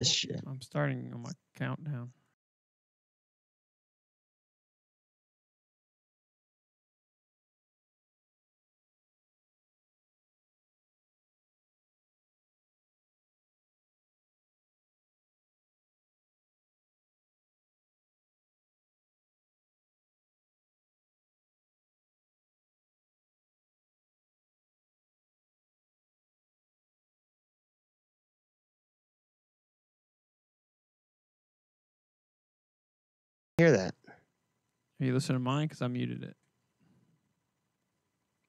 This shit. I'm starting on my countdown. Hear that? Are you listening to mine? Because I muted it.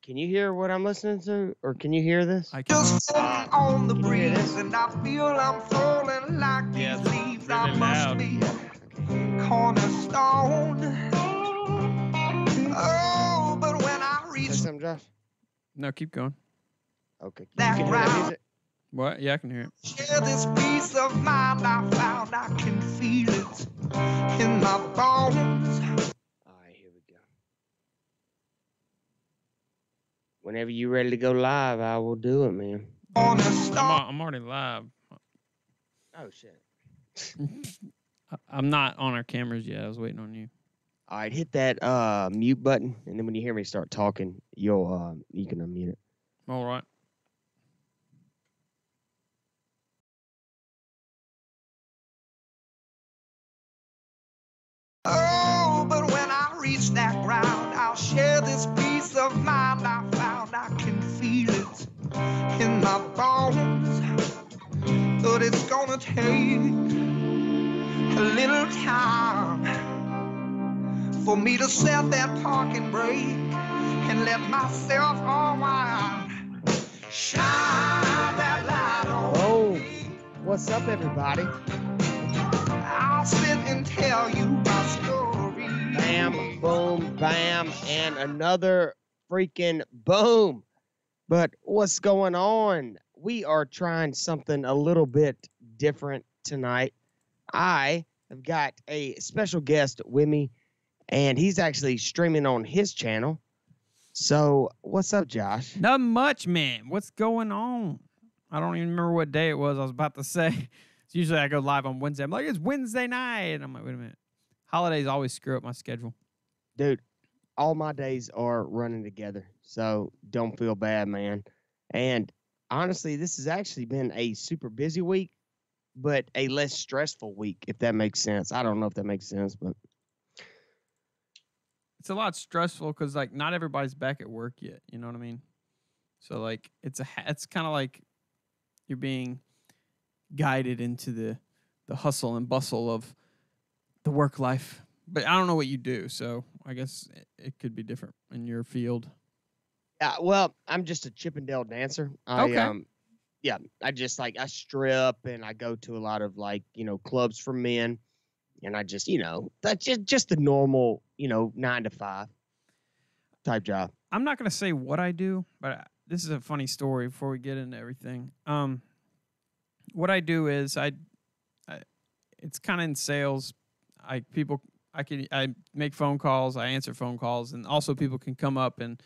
Can you hear what I'm listening to, or can you hear this? I can. Just floating on the Can you hear breeze, this? and I feel I'm falling like Yeah, these it's leaves. I really must loud. be cornerstone. Oh, but when I Say reach something, Josh. No, keep going. Okay. You that can hear that ground, music? What? Yeah, I can hear it. share this peace of mind I found. I can feel it in my bones. All right, here we go. Whenever you're ready to go live, I will do it, man. I'm already live. Oh shit. I'm not on our cameras yet. I was waiting on you. All right, hit that mute button, and then when you hear me start talking, you can unmute it. All right. Oh, but when I reach that ground, I'll share this peace of mind I found. I can feel it in my bones. But it's gonna take a little time for me to set that parking brake and let myself unwind. Shine that light on. Oh, what's up, everybody? I'll sit and tell you my story. Bam, boom, bam, and another freaking boom. But what's going on? We are trying something a little bit different tonight. I have got a special guest with me, and he's actually streaming on his channel. So, what's up, Josh? Not much, man. What's going on? I don't even remember what day it was. I was about to say. It's usually I go live on Wednesday. I'm like, it's Wednesday night. And I'm like, wait a minute. Holidays always screw up my schedule. Dude, all my days are running together. So, don't feel bad, man. And honestly, this has actually been a super busy week, but a less stressful week, if that makes sense. I don't know if that makes sense, but It's a lot stressful because like not everybody's back at work yet. You know what I mean? So like it's kind of like you're being guided into the hustle and bustle of the work life. But I don't know what you do, so I guess it could be different in your field. yeah, well, I'm just a Chippendale dancer. Okay. Yeah, I just I strip and I go to a lot of clubs for men, and I just that's just the normal 9 to 5 type job. I'm not gonna say what I do, but this is a funny story before we get into everything. What I do is I it's kind of in sales. I make phone calls, I answer phone calls, and also people can come up and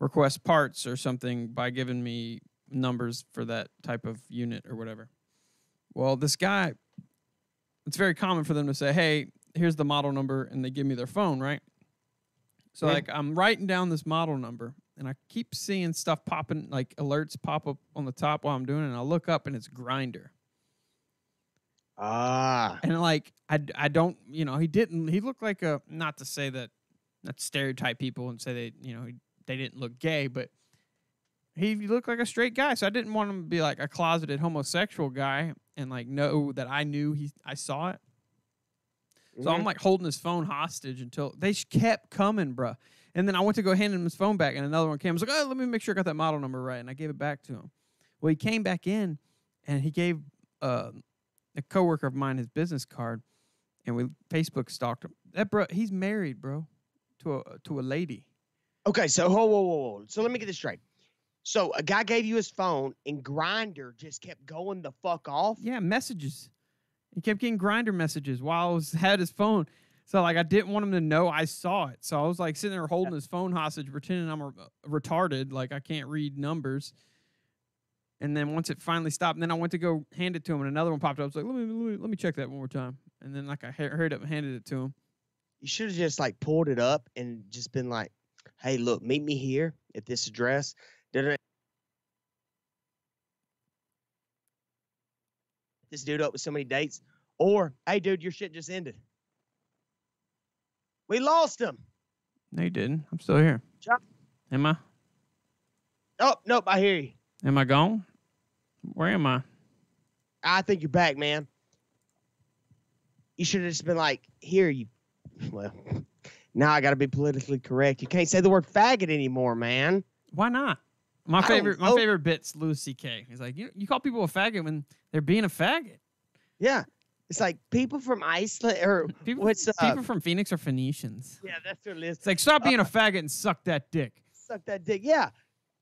request parts or something by giving me numbers for that type of unit or whatever. Well, this guy, it's very common for them to say, "Hey, here's the model number," and they give me their phone, right? So Yeah. like I'm writing down this model number, and I keep seeing stuff popping, like alerts pop up on the top while I'm doing it, and I look up and it's Grinder. Ah, And like I don't, he looked like a, not to say that, not stereotype people and say they didn't look gay, but he looked like a straight guy. So I didn't want him to be like a closeted homosexual guy and like know that I saw it. So I'm like holding his phone hostage until they kept coming, bruh. And then I went to go hand him his phone back, and another one came. I was like, "Oh, let me make sure I got that model number right," and I gave it back to him. Well, he came back in, and he gave a coworker of mine his business card, and we Facebook stalked him. That bro, he's married, bro, to a lady. okay. So whoa. So let me get this straight. So a guy gave you his phone, and Grinder just kept going the fuck off. Yeah, messages. He kept getting Grinder messages while I had his phone. So like I didn't want him to know I saw it. So I was like sitting there holding his phone hostage, pretending I'm retarded, like I can't read numbers. And then once it finally stopped, and then I went to go hand it to him, and another one popped up. I was like, let me check that one more time. And then like I hurried up and handed it to him. You should have just like pulled it up and just been like, "Hey, look, meet me here at this address." This dude up with so many dates, or hey, dude, your shit just ended. We lost him. No, you didn't. I'm still here. Chuck. Am I? Oh, nope, I hear you. Am I gone? Where am I? I think you're back, man. You should have just been like, here, you. Well, now I got to be politically correct. You can't say the word faggot anymore, man. Why not? My favorite bit's Louis C.K. He's like, you call people a faggot when they're being a faggot. Yeah. It's like people from Iceland or people from Phoenix are Phoenicians. Yeah, that's their list. It's like, stop being a faggot and suck that dick. Suck that dick. Yeah.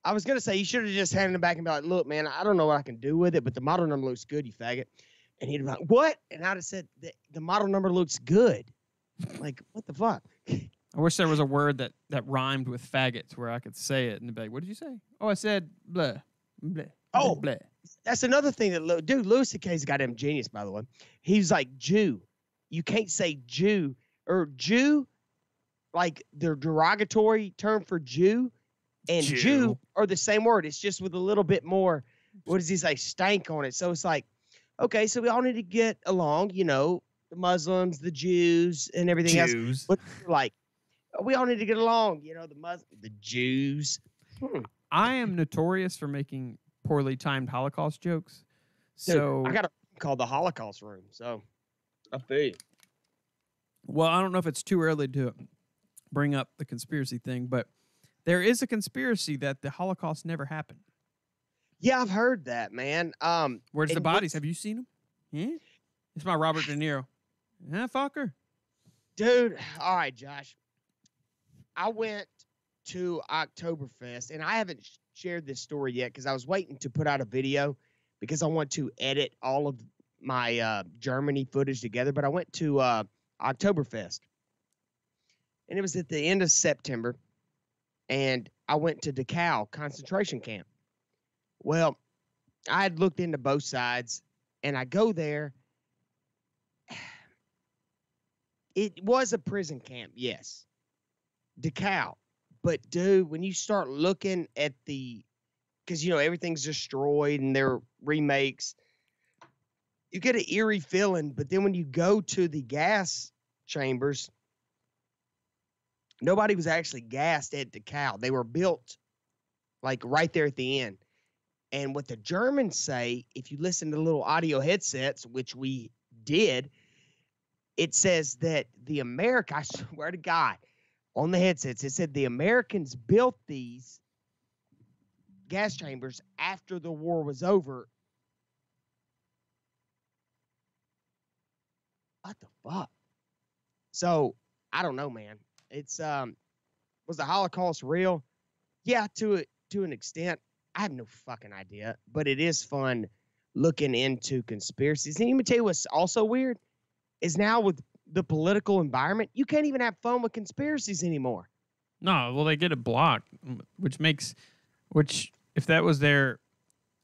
I was going to say, you should have just handed him back and be like, look, man, I don't know what I can do with it, but the model number looks good, you faggot. And he'd be like, what? And I'd have said, the model number looks good. Like, what the fuck? I wish there was a word that rhymed with faggots where I could say it and be like, what did you say? Oh, I said blah, blah, oh, blah. That's another thing that, dude, Louis C.K.'s goddamn genius, by the way. He's like, Jew. You can't say Jew or Jew, like the derogatory term for Jew and Jew are the same word. It's just with a little bit more, what does he say, stank on it. So it's like, okay, so we all need to get along, you know, the Muslims, the Jews, and everything else. But like, we all need to get along, you know, the Jews. I am notorious for making poorly timed Holocaust jokes. So dude, I got a called the Holocaust room. So I feel you. Well, I don't know if it's too early to bring up the conspiracy thing, but there is a conspiracy that the Holocaust never happened. Yeah, I've heard that, man. Where's the bodies? Have you seen them? Yeah, it's my Robert De Niro. Yeah, fucker. Dude, all right, Josh. I went to Oktoberfest, and I haven't shared this story yet because I was waiting to put out a video because I want to edit all of my Germany footage together. But I went to Oktoberfest, and it was at the end of September, and I went to Dachau concentration camp. Well, I had looked into both sides, and I go there. It was a prison camp, yes, Dachau. But, dude, when you start looking at because, you know, everything's destroyed and they're remakes, you get an eerie feeling. But then when you go to the gas chambers, nobody was actually gassed at Dachau. They were built, like, right there at the end. And what the Germans say, if you listen to little audio headsets, which we did, it says that I swear to God, on the headsets, it said the Americans built these gas chambers after the war was over. What the fuck? So, I don't know, man. It's was the Holocaust real? Yeah, to an extent. I have no fucking idea, but it is fun looking into conspiracies. And let me tell you what's also weird is now with the political environment, you can't even have fun with conspiracies anymore. No, well, they get it blocked, which if that was their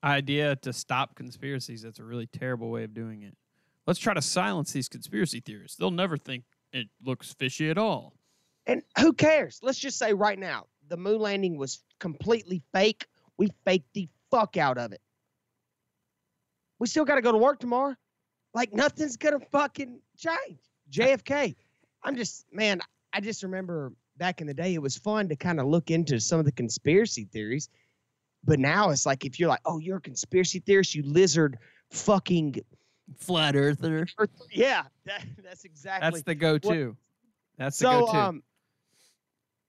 idea to stop conspiracies, that's a really terrible way of doing it. Let's try to silence these conspiracy theorists. They'll never think it looks fishy at all. And who cares? Let's just say right now, the moon landing was completely fake. We faked the fuck out of it. We still got to go to work tomorrow. Like, nothing's going to fucking change. JFK. I just remember back in the day, it was fun to kind of look into some of the conspiracy theories. But now it's like, if you're like, oh, you're a conspiracy theorist, you lizard fucking flat earther. Yeah, that's exactly. That's the go-to. That's the go-to.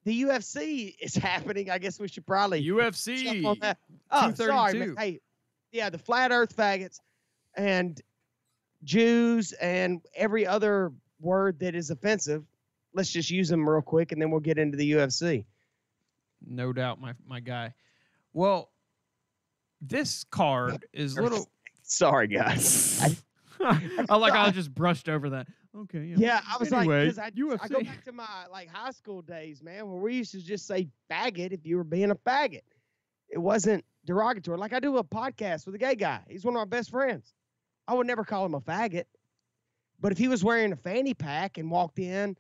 The UFC is happening. I guess we should probably UFC on that. Oh, sorry, man. Hey, yeah, the flat earth faggots and Jews and every other word that is offensive. Let's just use them real quick, and then we'll get into the UFC. No doubt, my guy. Well, this card is little. Sorry, guys. I just brushed over that. Okay. Yeah, I was anyway, like, I go back to my high school days, man, where we used to just say faggot if you were being a faggot. It wasn't derogatory. Like I do a podcast with a gay guy. He's one of my best friends. I would never call him a faggot. But if he was wearing a fanny pack and walked in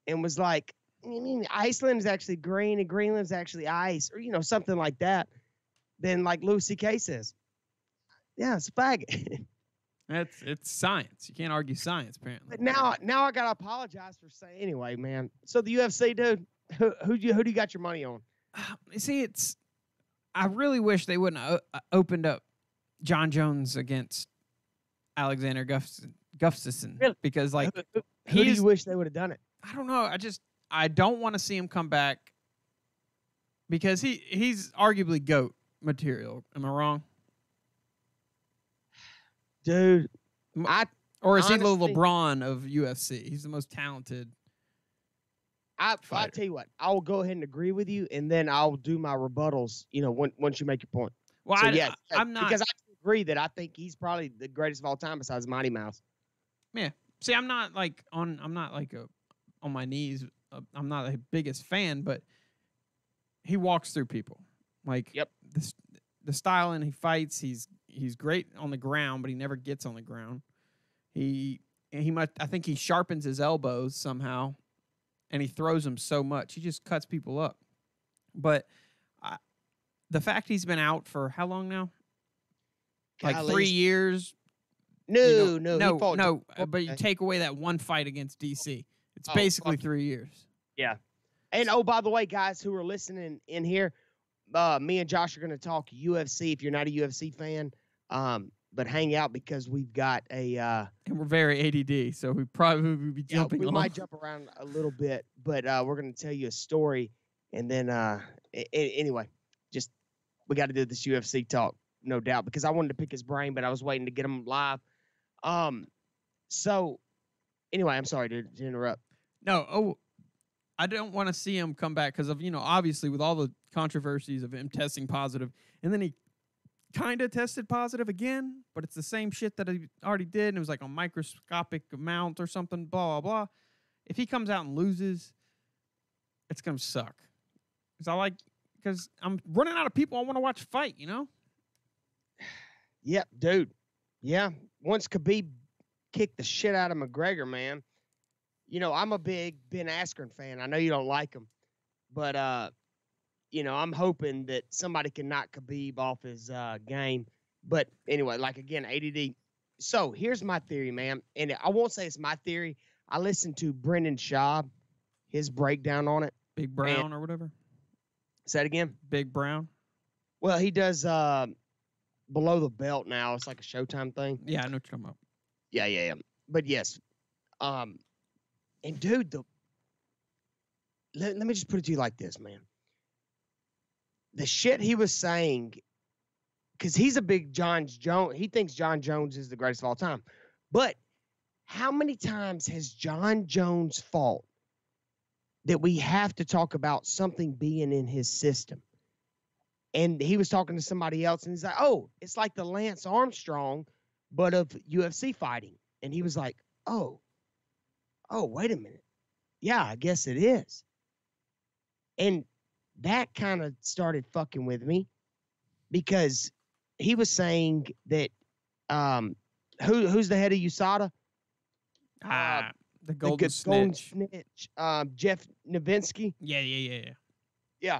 and was like, I mean, Iceland is actually green and Greenland's actually ice, or something like that, then like Louis C.K. says, yeah, it's a faggot. It's science. You can't argue science, apparently. But now I gotta apologize for saying anyway, man. So the UFC, dude, who do you got your money on? See, I really wish they wouldn't have opened up John Jones against Alexander Gustafsson Really? because like Who do you wish they would have done it? I don't know. I don't want to see him come back because he's arguably GOAT material. Am I wrong? Dude, or is he the honestly, LeBron of UFC? He's the most talented. I'll tell you what. I will go ahead and agree with you, and then I'll do my rebuttals. Once you make your point. Well, so, I'm not because I agree that I think he's probably the greatest of all time besides Mighty Mouse. Yeah. See, I'm not like on my knees. I'm not the biggest fan, but he walks through people. Like Yep. The style and he fights. He's great on the ground, but he never gets on the ground. I think he sharpens his elbows somehow, and he throws them so much. He just cuts people up. But the fact he's been out for how long now? Like 3 years. No. But you take away that one fight against DC. It's basically 3 years. Yeah. And by the way, guys who are listening in here, me and Josh are going to talk UFC. If you're not a UFC fan, but hang out because we've got and we're very ADD, so we probably would be jumping. We might jump around a little bit, but we're going to tell you a story, and then anyway, just we got to do this UFC talk, no doubt, because I wanted to pick his brain, but I was waiting to get him live. So anyway, I'm sorry to interrupt. No, I don't want to see him come back because of, obviously with all the controversies of him testing positive, and then he kind of tested positive again, but it's the same shit that he already did, and it was like a microscopic amount or something, blah, blah, blah. If he comes out and loses, it's going to suck. Because I'm running out of people I want to watch fight, Yep, dude. Yeah. Once Khabib kicked the shit out of McGregor, man, I'm a big Ben Askren fan. I know you don't like him, but, I'm hoping that somebody can knock Khabib off his game. But anyway, like again, ADD. So here's my theory, man. And I won't say it's my theory. I listened to Brendan Schaub, his breakdown on it. Big Brown or whatever. Say that again? Big Brown. Well, he does Below the Belt now. It's like a Showtime thing. Yeah, I know what you're talking about. Yeah. But yes. And dude, let me just put it to you like this, man. The shit he was saying, because he's a big John Jones. He thinks John Jones is the greatest of all time. But how many times has John Jones fought that we have to talk about something being in his system? And he was talking to somebody else, and he's like, oh, it's like the Lance Armstrong, but of UFC fighting. And he was like, oh, wait a minute. Yeah, I guess it is. And that kind of started fucking with me because he was saying that who's the head of USADA? The Golden Snitch. Jeff Novitzky. Yeah.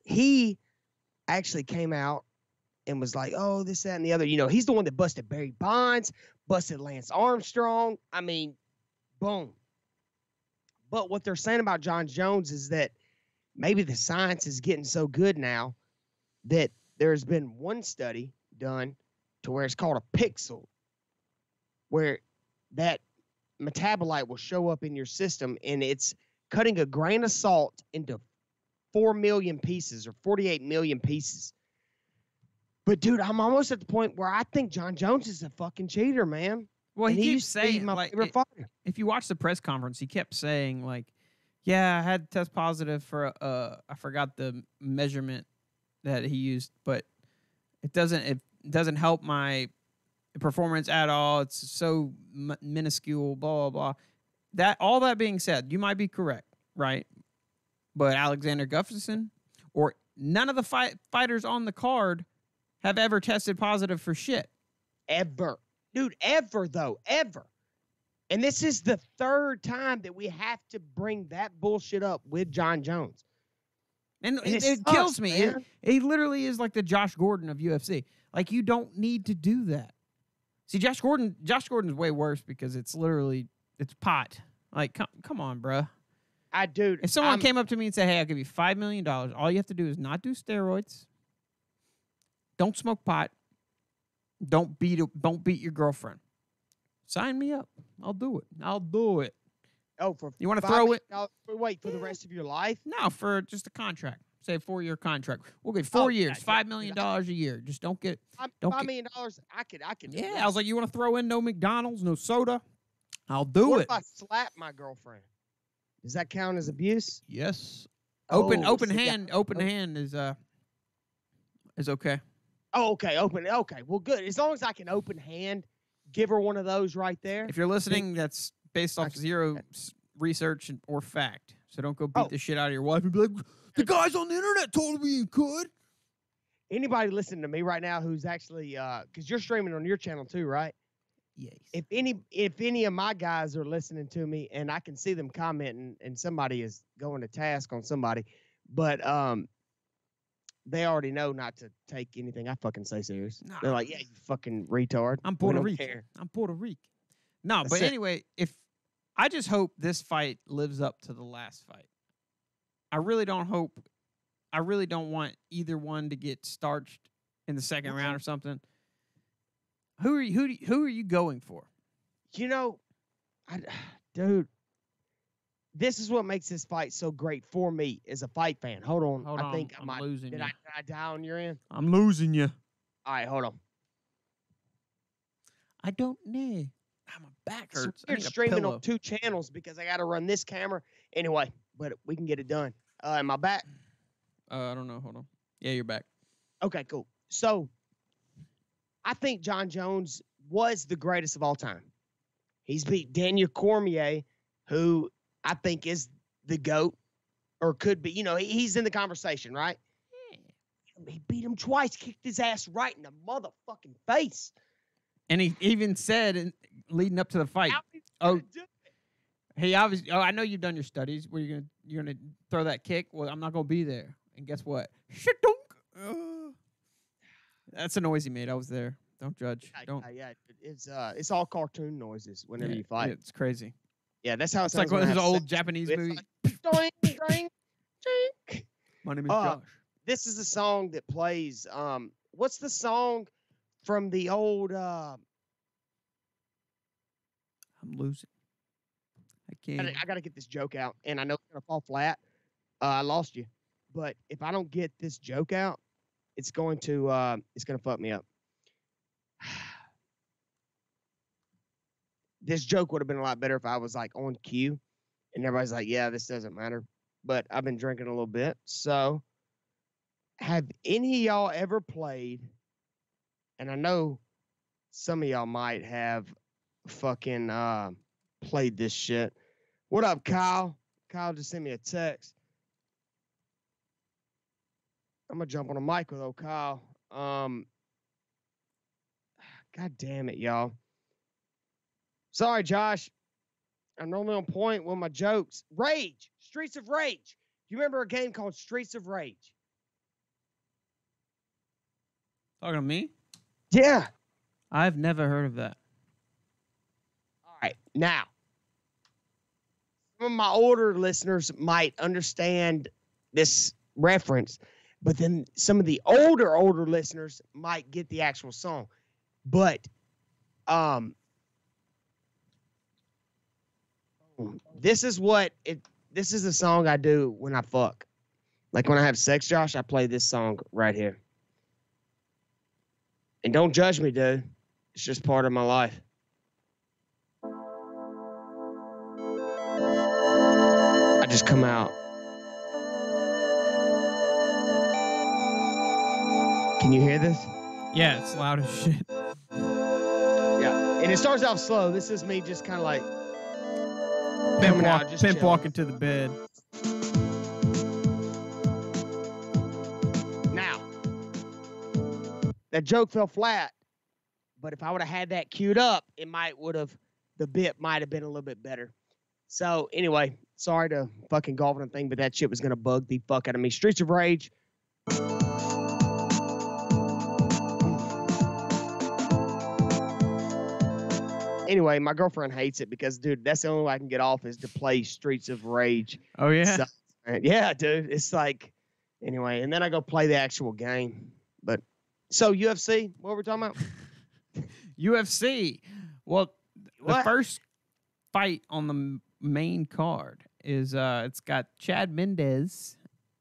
He actually came out and was like, oh, this, that, and the other. He's the one that busted Barry Bonds, busted Lance Armstrong. I mean, boom. But what they're saying about John Jones is that maybe the science is getting so good now that there's been one study done to where it's called a pixel, where that metabolite will show up in your system, and it's cutting a grain of salt into 4 million pieces or 48 million pieces. But, dude, I'm almost at the point where I think John Jones is a fucking cheater, man. Well, and he keeps saying, my favorite fighter. If you watch the press conference, he kept saying, like, yeah, I had to test positive for I forgot the measurement that he used, but it doesn't help my performance at all. It's so minuscule, blah, blah, blah. All that being said, you might be correct, right? But Alexander Gustafsson, or none of the fighters on the card have ever tested positive for shit. Ever. Dude, ever, though. Ever. And this is the third time that we have to bring that bullshit up with John Jones. And it sucks, kills me. man. He literally is like the Josh Gordon of UFC. Like, you don't need to do that. See, Josh Gordon's way worse because it's pot. Like, come on, bruh. If someone came up to me and said, hey, I'll give you $5 million, all you have to do is not do steroids, don't smoke pot, don't beat your girlfriend. Sign me up. I'll do it. Oh, for you want to throw it? Wait, for the rest of your life? No, for just a contract. Say a 4-year contract. We'll get 4 years, $5 million a year. Just don't get. $5 million. I could. Yeah, I was like, you want to throw in no McDonald's, no soda? I'll do what it. If I slap my girlfriend? Does that count as abuse? Yes. Oh, Open hand is okay. Oh, okay. Okay. Well, good. As long as I can open hand, give her one of those right there. If you're listening, that's based off zero research or fact. So don't go beat the shit out of your wife and be like, the guys on the internet told me you could. Anybody listening to me right now who's actually, because you're streaming on your channel too, right? Yes. If any of my guys are listening to me and I can see them commenting and somebody is going to task on somebody, but they already know not to take anything I fucking say serious. Nah. They're like, yeah, you fucking retard. I'm Puerto Rican. No, but anyway, I just hope this fight lives up to the last fight. I really don't want either one to get starched in the second round or something. Who are you going for? You know, dude, this is what makes this fight so great for me as a fight fan. Hold on. I think I'm losing you. Did I die on your end? I'm losing you. All right, hold on. I don't know. My back hurts. You're streaming on 2 channels because I got to run this camera anyway, but we can get it done. Am I back? I don't know. Hold on. Yeah, you're back. Okay, cool. So, I think John Jones was the greatest of all time. He's beat Daniel Cormier, who I think is the GOAT, or could be. You know, he's in the conversation, right? Yeah. He beat him twice, kicked his ass right in the motherfucking face. And he even said, leading up to the fight, I know you've done your studies where you're gonna throw that kick. Well, I'm not gonna be there. And guess what? Shit-dunk. That's a noise he made. I was there. Don't judge. Don't. Yeah, it's all cartoon noises whenever you fight. It's crazy. Yeah, that's how it's like one of those old Japanese movies. Like, doing, doing. My name is Josh. This is the song that plays. What's the song from the old? I'm losing. I can't. I got to get this joke out, and I know it's gonna fall flat. I lost you, but if I don't get this joke out, it's going to fuck me up. This joke would have been a lot better if I was like on cue, and everybody's like, "Yeah, this doesn't matter." But I've been drinking a little bit, so have any of y'all ever played? And I know some of y'all might have fucking played this shit. What up, Kyle? Kyle just sent me a text. I'm gonna jump on a mic with old Kyle. God damn it, y'all. Sorry, Josh. I'm normally on point with my jokes. Rage. Streets of Rage. Do you remember a game called Streets of Rage? Talking to me? Yeah. I've never heard of that. All right. Now, some of my older listeners might understand this reference, but then some of the older listeners might get the actual song. But this is the song I do when I fuck. Like when I have sex, Josh, I play this song right here. And don't judge me, dude. It's just part of my life. I just come out. Can you hear this? Yeah, it's loud as shit. Yeah. And it starts off slow. This is me just kind of like pimp walking to the bed. that joke fell flat. But if I would have had that queued up, the bit might have been a little bit better. So anyway, sorry to fucking golf on the thing, but that shit was gonna bug the fuck out of me. Streets of Rage. Anyway, my girlfriend hates it because, dude, that's the only way I can get off is to play Streets of Rage. Oh yeah. So, yeah, dude. It's like, anyway, and then I go play the actual game. But so UFC, what were we talking about? UFC. Well, the What? first fight on the main card is it's got Chad Mendez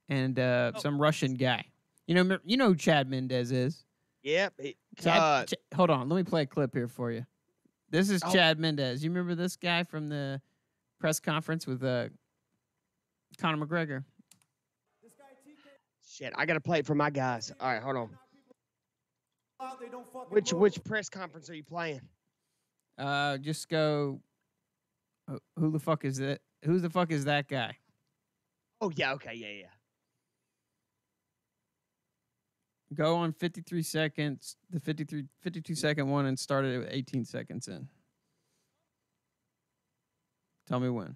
and some Russian guy. You know who Chad Mendez is? Yep. Hold on, let me play a clip here for you. This is Oh. Chad Mendez. You remember this guy from the press conference with Conor McGregor? Shit, I gotta play it for my guys. All right, hold on. Which press conference are you playing? Just go. Who the fuck is that? Who the fuck is that guy? Oh yeah, okay, yeah. Go on 53 seconds, the 52-second one, and start it at 18 seconds in. Tell me when.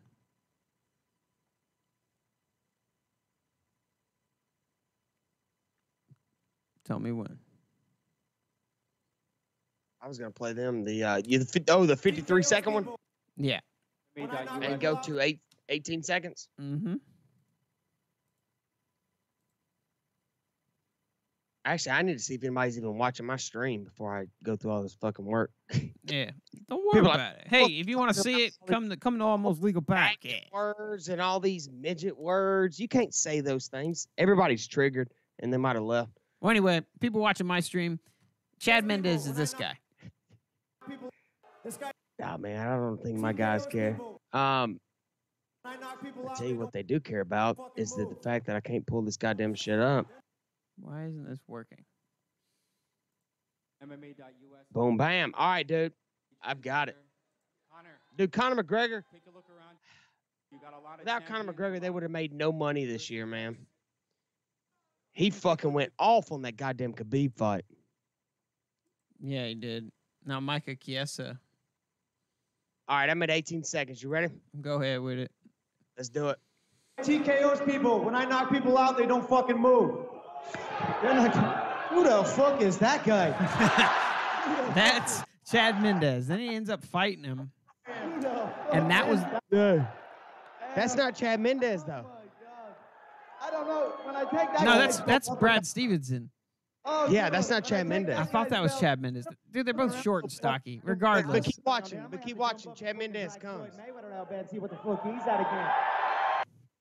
Tell me when. I was gonna play them the 53-second one, Yeah. and go to 18 seconds. Mm-hmm. Actually, I need to see if anybody's even watching my stream before I go through all this fucking work. Yeah. Don't worry People are about it. Hey, if you want to see it, come to Almost Legal Podcast. Words and all these midget words, you can't say those things. Everybody's triggered, and they might have left. Well, anyway, people watching my stream, Chad Mendez is this guy. Oh man, I don't think my guys care. I tell you what they do care about is the fact that I can't pull this goddamn shit up. Why isn't this working? MMA.us. Boom, bam. All right, dude. I've got it. Dude, Conor McGregor. Take a look around. You got a lot of Without Conor champions. McGregor, they would have made no money this year, man. He fucking went off on that goddamn Khabib fight. Yeah, he did. Now, Micah Chiesa. All right, I'm at 18 seconds. You ready? Go ahead with it. Let's do it. TKO's people. When I knock people out, they don't fucking move. They're not. Who the fuck is that guy? That's Chad Mendez. Then he ends up fighting him. And that was That's not Chad Mendez, though. I don't know. When I take that. no, guy, that's Brad Stevenson. Oh, Yeah, that's not Chad Mendez. I thought that was Chad Mendez. Dude, they're both short and stocky. But Regardless, keep watching. Chad Mendez comes. Mayweather now, man. See what the fuck he's at again.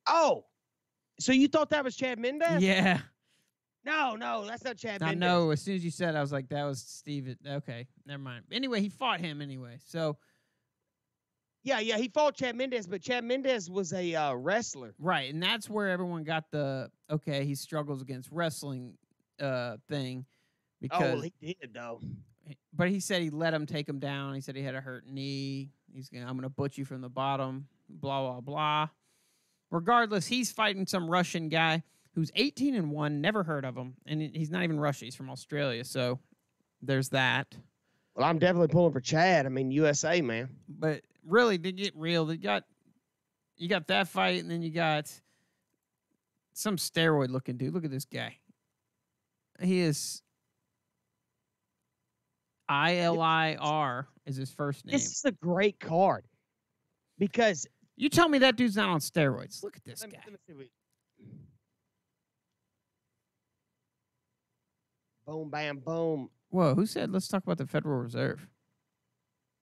Oh, so you thought that was Chad Mendez? yeah. No, that's not Chad I Mendez. know. As soon as you said, I was like, that was Steven. Okay, never mind. Anyway, he fought him anyway. So Yeah, he fought Chad Mendez, but Chad Mendez was a wrestler. right, and that's where everyone got the okay. He struggles against wrestling thing because. Oh, well, he did though. But he said he let him take him down. He said he had a hurt knee. I'm gonna butch you from the bottom. Blah blah blah. Regardless, he's fighting some Russian guy who's 18-1. Never heard of him, and he's not even Russian. He's from Australia. So there's that. Well, I'm definitely pulling for Chad. I mean, USA, man. But really, to get real, you got that fight, and then you got some steroid-looking dude. Look at this guy. He is ILIR is his first name. This is a great card because You tell me that dude's not on steroids. Look at this let guy. me see boom, bam, boom. Whoa, who said let's talk about the Federal Reserve?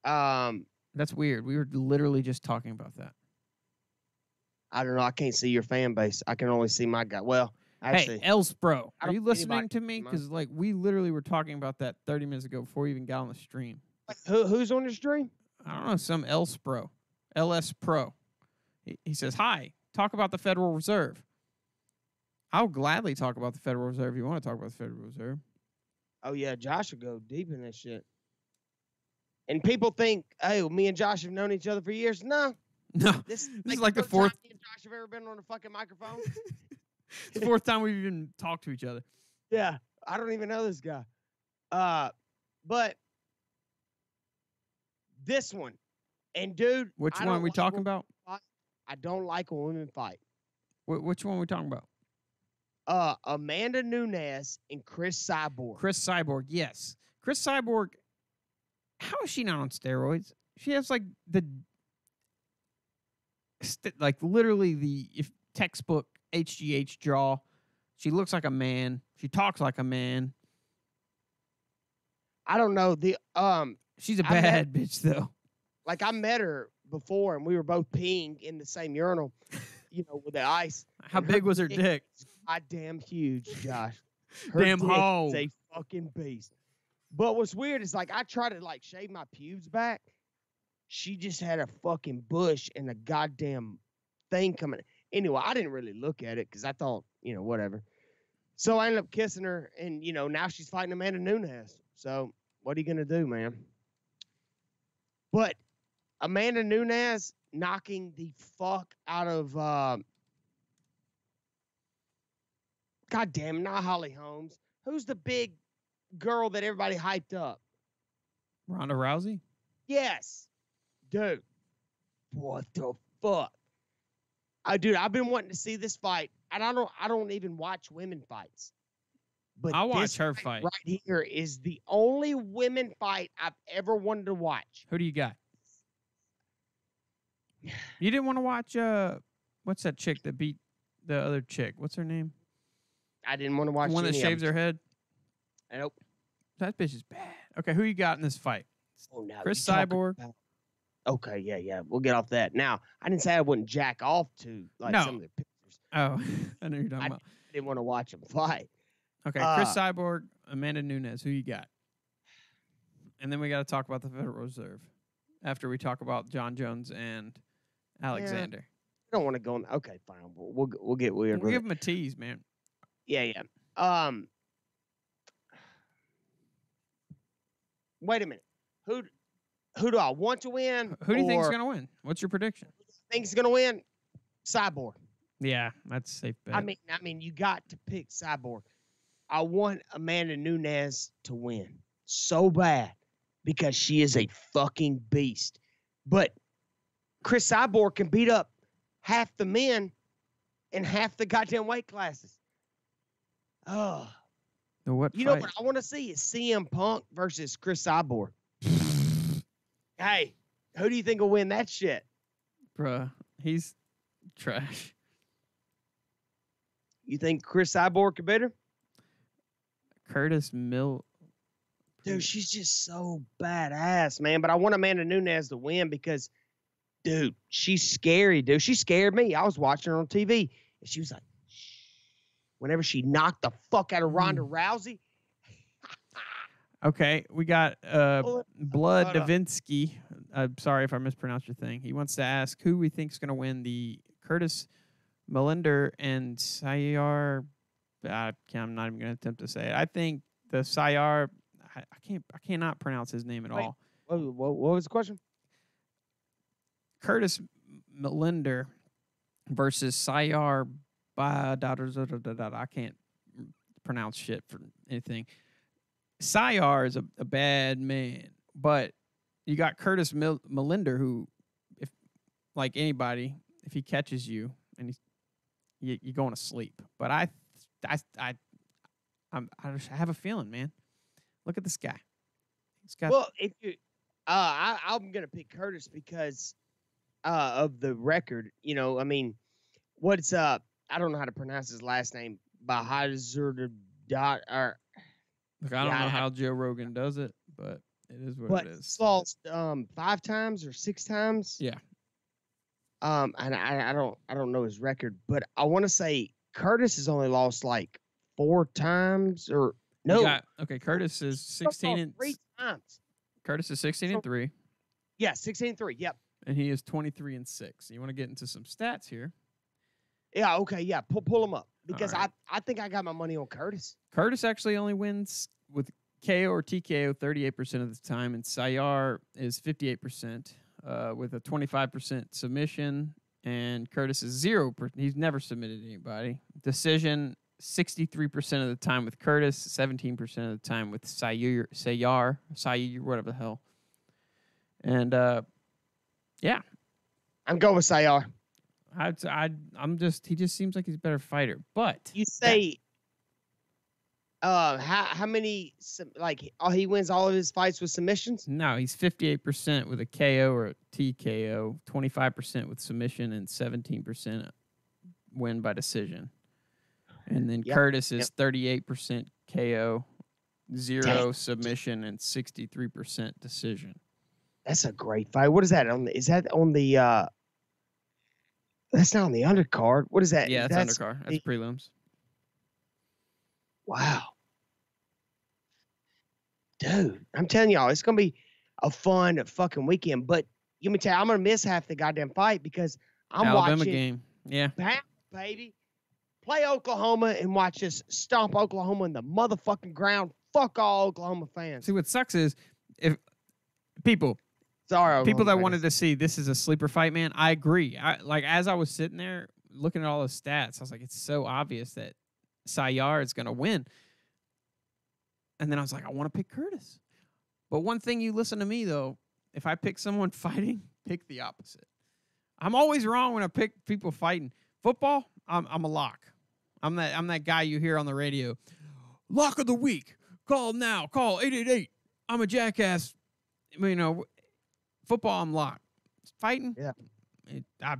That's weird. We were literally just talking about that. I don't know. I can't see your fan base. I can only see my guy. Well, actually, Hey, Elspro, I are don't you see listening anybody to me? mine. Because like we literally were talking about that 30 minutes ago before we even got on the stream. who's on the stream? I don't know, some Elspro, LS Pro. He says, hi, talk about the Federal Reserve. I'll gladly talk about the Federal Reserve if you want to talk about the Federal Reserve. Oh yeah, Josh will go deep in that shit. And people think, hey, well, me and Josh have known each other for years. No, No, this is like the first fourth- time me and Josh have ever been on a fucking microphone. it's the fourth time we've even talked to each other. Yeah, I don't even know this guy. But this one, and dude, Which I one are don't we like talking when about? women fight. I don't like when women fight. Which one are we talking about? Amanda Nunes and Chris Cyborg. Chris Cyborg, yes. Chris Cyborg, how is she not on steroids? She has like literally the textbook HGH jaw. She looks like a man. She talks like a man. I don't know She's a I met- bad bitch though. I met her before, and we were both peeing in the same urinal, with the ice. How and big was her dick? is goddamn huge, Josh. Her Damn dick hoe. is a fucking beast. But what's weird is I tried to shave my pubes back. She just had a fucking bush and a goddamn thing coming. Anyway, I didn't really look at it because I thought, whatever. So I ended up kissing her, and now she's fighting Amanda Nunes. So what are you gonna do, man? But Amanda Nunes knocking the fuck out of goddamn, not Holly Holmes. Who's the big girl that everybody hyped up? Ronda Rousey? Yes. Dude. What the fuck? Dude, I've been wanting to see this fight, and I don't even watch women fights. But I'll watch this her fight. right here is the only women fight I've ever wanted to watch. Who do you got? You didn't want to watch what's that chick that beat the other chick? What's her name? I didn't want to watch The one that any of shaves them. her head? Nope. That bitch is bad. Okay, who you got in this fight? Oh, no, Chris you talking Cyborg. about- Okay, yeah. We'll get off that. Now, I didn't say I wouldn't jack off to No. some of their pictures. Oh, I know you're talking I about. didn't want to watch them fight. Okay, Chris Cyborg, Amanda Nunes. Who you got? And then we got to talk about the Federal Reserve after we talk about John Jones and Alexander. I don't want to go on. Okay, fine. We'll get weird. We'll with give it. him a tease, man. Yeah. Wait a minute. Who do I want to win? Who do you think's or going to win? What's your prediction? think's gonna win? Cyborg. Yeah, that's a safe bet. I mean, you got to pick Cyborg. I want Amanda Nunes to win so bad because she is a fucking beast. But Chris Cyborg can beat up half the men in half the goddamn weight classes. Oh, The what you know fight? what I want to see is CM Punk versus Chris Cyborg. Hey, who do you think will win that shit? Bruh, he's trash. You think Chris Cyborg could beat her? Curtis Mill. Dude, she's just so badass, man. But I want Amanda Nunes to win because, dude, she's scary, dude. She scared me. I was watching her on TV, and she was like, shh. Whenever she knocked the fuck out of Ronda Rousey. Okay, we got Blood Hold up. Davinsky. I'm sorry if I mispronounced your thing. He wants to ask who we think is going to win the Curtis Melinder and Sayar. I'm not even going to attempt to say it. I think the Sayar. I cannot pronounce his name at Wait. all. What was the question? Curtis Melinder versus Sayar. I can't pronounce shit for anything. Sayar is a bad man, but you got Curtis Melinder, who, if like anybody, if he catches you and you're going to sleep. But I just have a feeling, man. Look at this guy. He's got Well, if you, I'm gonna pick Curtis because of the record. I mean, what's up? I don't know how to pronounce his last name. Bahadur dot or. Look, I don't Yeah, know I- how Joe Rogan does it, but it is what But it he's is. lost 5 times or 6 times. Yeah. And I don't know his record, but I want to say Curtis has only lost like 4 times or You no. got- okay, Curtis is 16 and 3 times. Curtis is 16 and 3, Yeah, 16-3. Yep. and he is 23 and 6. You want to get into some stats here? Yeah. Okay. Yeah. Pull him up because right. I think I got my money on Curtis. Curtis actually only wins with KO or TKO 38% of the time, and Sayar is 58% with a 25% submission, and Curtis is 0%. He's never submitted anybody. Decision 63% of the time with Curtis, 17% of the time with Sayar, whatever the hell. And yeah, I'm going with Sayar. He just seems like he's a better fighter. But You say, how many he wins all of his fights with submissions? no, he's 58% with a KO or a TKO, 25% with submission, and 17% win by decision. And then Curtis is 38% KO, 0 submission, and 63% decision. That's a great fight. What is that on? Is that on the? That's not on the undercard. What is that? Yeah, that's undercard. That's prelims. Wow, dude! I'm telling y'all, it's gonna be a fun fucking weekend. But let me tell you, I'm gonna miss half the goddamn fight because I'm Alabama watching game. Yeah, baby. Play Oklahoma and watch us stomp Oklahoma in the motherfucking ground. Fuck all Oklahoma fans. See, what sucks is if people that wanted to see this is a sleeper fight, man, I agree. As I was sitting there looking at all the stats, I was like, it's so obvious that Sayar is going to win. And then I was like, I want to pick Curtis. But one thing you listen to me, though, if I pick someone fighting, pick the opposite. I'm always wrong when I pick people fighting. Football, I'm a lock. I'm that guy you hear on the radio. Lock of the week. Call now. Call 888. I'm a jackass. Football, I'm locked. Fighting, I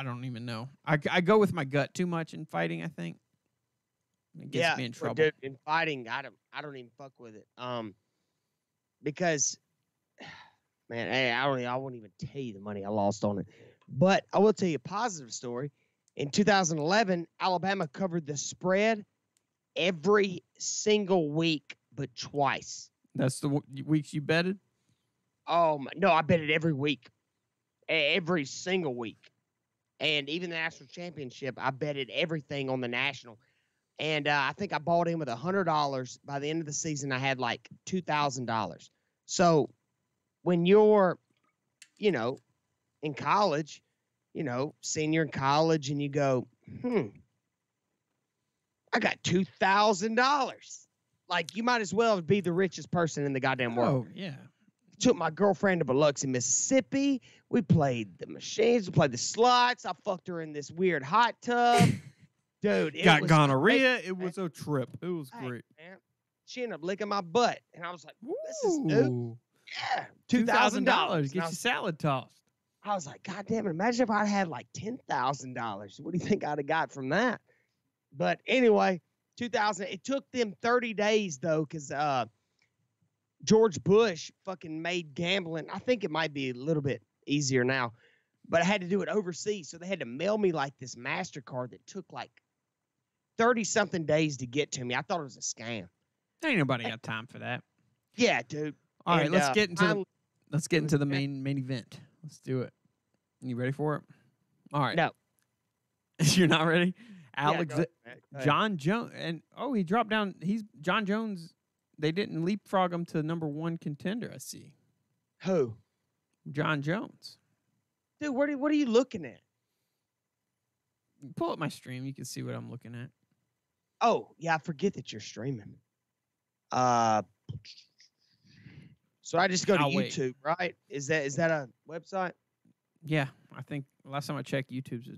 don't even know. I go with my gut too much in fighting. I think it gets me in trouble. Dude, in fighting, I don't even fuck with it. Because, man, I won't even tell you the money I lost on it. But I will tell you a positive story. In 2011, Alabama covered the spread every single week, but twice. That's the weeks you betted? No, I bet it every week. Every single week. And even the national championship, I betted everything on the national. And I think I bought in with $100. By the end of the season, I had like $2,000. So when you're, in college, senior in college, and you go, I got $2,000. Like, you might as well be the richest person in the goddamn world. Oh, yeah. Took my girlfriend to Biloxi, Mississippi. We played the machines. We played the slots. I fucked her in this weird hot tub. Dude, it got was gonorrhea. great, it was a trip. It was great. Man. She ended up licking my butt. And I was like, this is new. Yeah. $2,000. Get your salad tossed. I was like, God damn it. Imagine if I had like $10,000. What do you think I'd have got from that? But anyway, 2000. It took them 30 days, though, because George Bush fucking made gambling. I think it might be a little bit easier now. But I had to do it overseas. So they had to mail me like this MasterCard that took like 30-something days to get to me. I thought it was a scam. Ain't nobody got time for that. Yeah, dude. All right, let's get into the main event. Let's do it. You ready for it? All right. No. You're not ready? Go John Jones. And, he dropped down. John Jones. They didn't leapfrog him to number 1 contender, I see. Who? John Jones. Dude, what are you looking at? Pull up my stream. You can see what I'm looking at. Oh, yeah, I forget that you're streaming. So I just go to YouTube, right? Is that a website? Yeah, I think last time I checked, YouTube's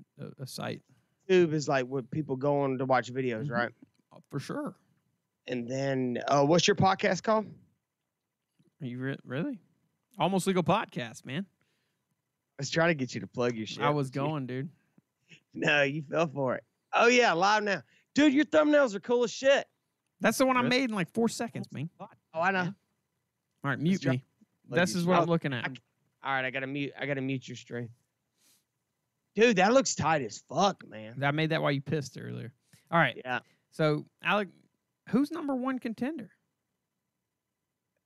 a site. YouTube is like what people go on to watch videos, right? For sure. And then, what's your podcast called? Are you really? Almost Legal Podcast, man. I was trying to get you to plug your shit. I was going, dude. No, you fell for it. Oh, yeah, live now. Dude, your thumbnails are cool as shit. That's the one I made in like 4 seconds, man. Oh, I know. Yeah. All right, mute me. This is what I'm looking at. All right, I gotta mute your stream. Dude, that looks tight as fuck, man. I made that while you pissed earlier. All right. Yeah. So, Alec, who's number 1 contender?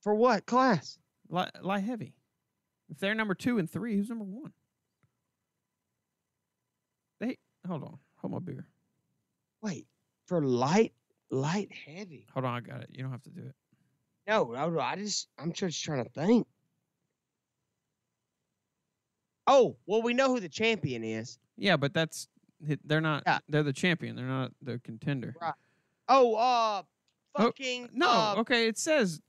For what class? Light heavy. If they're number 2 and 3, who's number 1? Hold on. Hold my beer. Wait, for light heavy. Hold on, I got it. You don't have to do it. No, I'm just trying to think. Oh, well, we know who the champion is. Yeah, but that's They're not. Yeah. They're the champion. They're not the contender. Right. Oh, Oh, fucking no. Okay, it says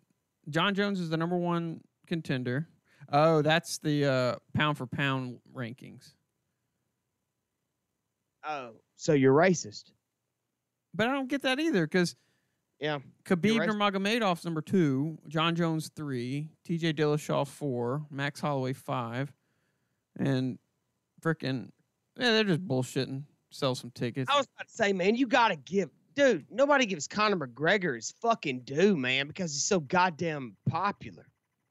John Jones is the number 1 contender. Oh, that's the pound for pound rankings. Oh, so you're racist. But I don't get that either because Yeah. Khabib You're right. Nurmagomedov's number 2, John Jones 3, T.J. Dillashaw 4, Max Holloway 5, and frickin' they're just bullshitting. Sell some tickets. I was about to say, man, you gotta give, dude. Nobody gives Conor McGregor his fucking due, man, because he's so goddamn popular.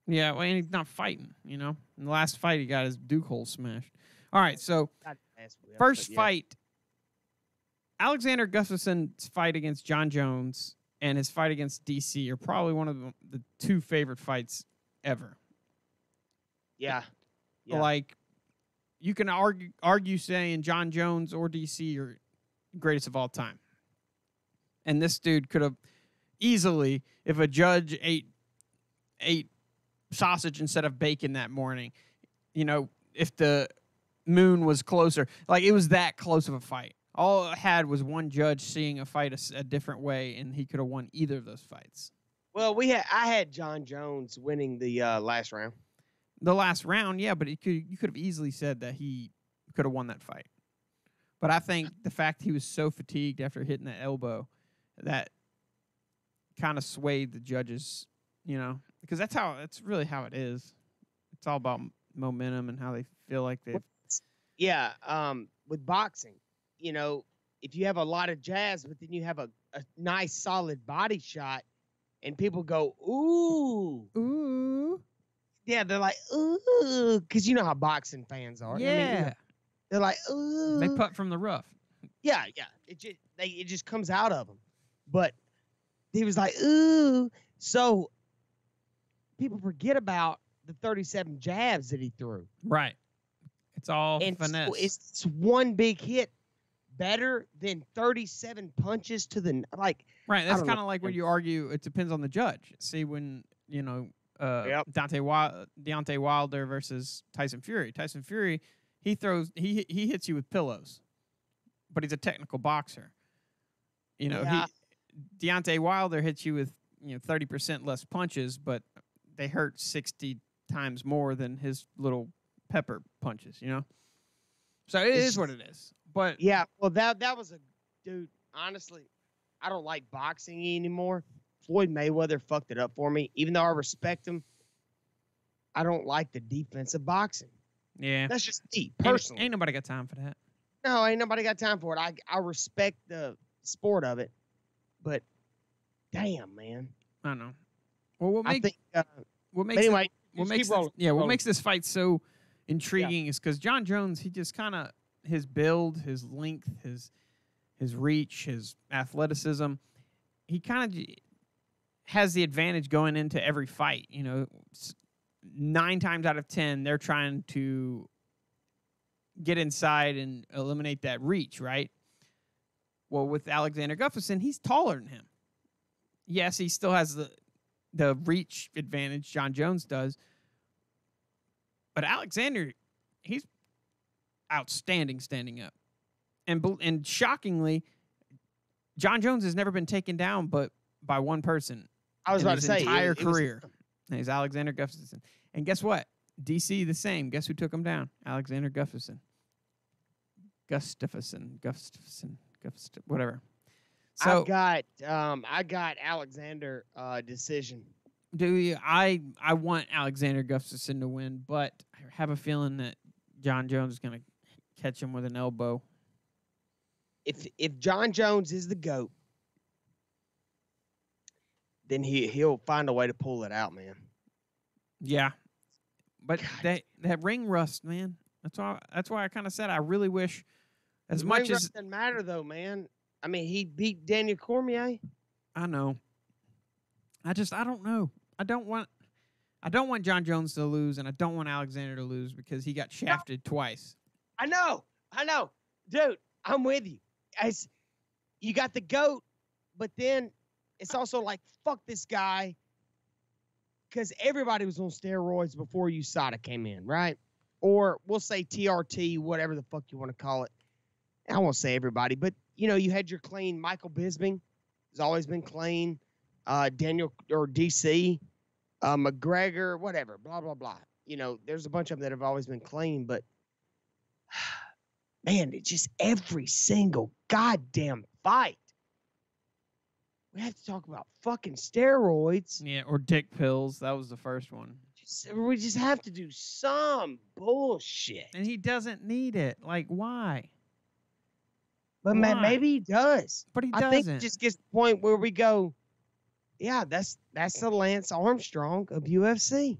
Yeah, well, and he's not fighting. In the last fight, he got his Duke hole smashed. All right, so first fight, Alexander Gustafsson's fight against John Jones and his fight against DC are probably one of the 2 favorite fights ever. Yeah. Like, you can argue saying John Jones or DC are greatest of all time. And this dude could have easily, if a judge ate sausage instead of bacon that morning, if the moon was closer, like it was that close of a fight. All it had was one judge seeing a fight a different way, and he could have won either of those fights. Well, I had John Jones winning the last round. The last round, yeah, but you could have easily said that he could have won that fight. But I think the fact he was so fatigued after hitting that elbow, that kind of swayed the judges, because that's really how it is. It's all about momentum and how they feel like they've. Yeah, with boxing, if you have a lot of jabs, but then you have a nice solid body shot, and people go, ooh. Yeah, they're like, ooh, because you know how boxing fans are. Yeah. I mean, they're like, ooh. They putt from the rough. Yeah. It just comes out of them. But he was like, ooh. So people forget about the 37 jabs that he threw. Right. It's all and finesse. So it's one big hit better than 37 punches to the like. Right. That's kind of like when you argue. It depends on the judge. See, when Deontay Wilder versus Tyson Fury. Tyson Fury, he hits you with pillows, but he's a technical boxer. Deontay Wilder hits you with 30% less punches, but they hurt 60 times more than his little pepper punches. So it is what it is. But yeah, well that was a dude. Honestly, I don't like boxing anymore. Floyd Mayweather fucked it up for me. Even though I respect him, I don't like the defensive boxing. Yeah. That's just me, personally. Ain't nobody got time for that. No, ain't nobody got time for it. I respect the sport of it, but damn, man. I don't know. Well, what makes this fight so intriguing is because John Jones, he just kind of, his build, his length, his reach, his athleticism, he kind of has the advantage going into every fight. 9 times out of 10, they're trying to get inside and eliminate that reach, right? Well, with Alexander Gustafsson, he's taller than him. Yes, he still has the reach advantage John Jones does. But Alexander, he's outstanding standing up. And shockingly, John Jones has never been taken down but by one person. I was about to say, entire career. And he's Alexander Gustafsson. And guess what? DC the same. Guess who took him down? Alexander Gustafsson. Whatever. So I got Alexander decision. Do you? I want Alexander Gustafsson to win, but I have a feeling that John Jones is going to catch him with an elbow. If John Jones is the GOAT, then he'll find a way to pull it out, man. Yeah, but that ring rust, man. That's why I kind of said I really wish, as much ring as rust doesn't matter though, man. I mean, he beat Daniel Cormier. I know. I don't know. I don't want John Jones to lose, and I don't want Alexander to lose because he got shafted twice. I know, dude. I'm with you. You got the GOAT, but then it's also like, fuck this guy, because everybody was on steroids before USADA came in, right? Or we'll say TRT, whatever the fuck you want to call it. I won't say everybody, but you had your clean Michael Bisping, has always been clean. Daniel or DC, McGregor, whatever, blah blah blah. There's a bunch of them that have always been clean, but man, it's just every single goddamn fight. We have to talk about fucking steroids. Yeah, or dick pills. That was the first one. We just have to do some bullshit. And he doesn't need it. Like, why? But Why? man, maybe he does. But he I think it doesn't. just gets to the point where we go, yeah, that's the Lance Armstrong of UFC.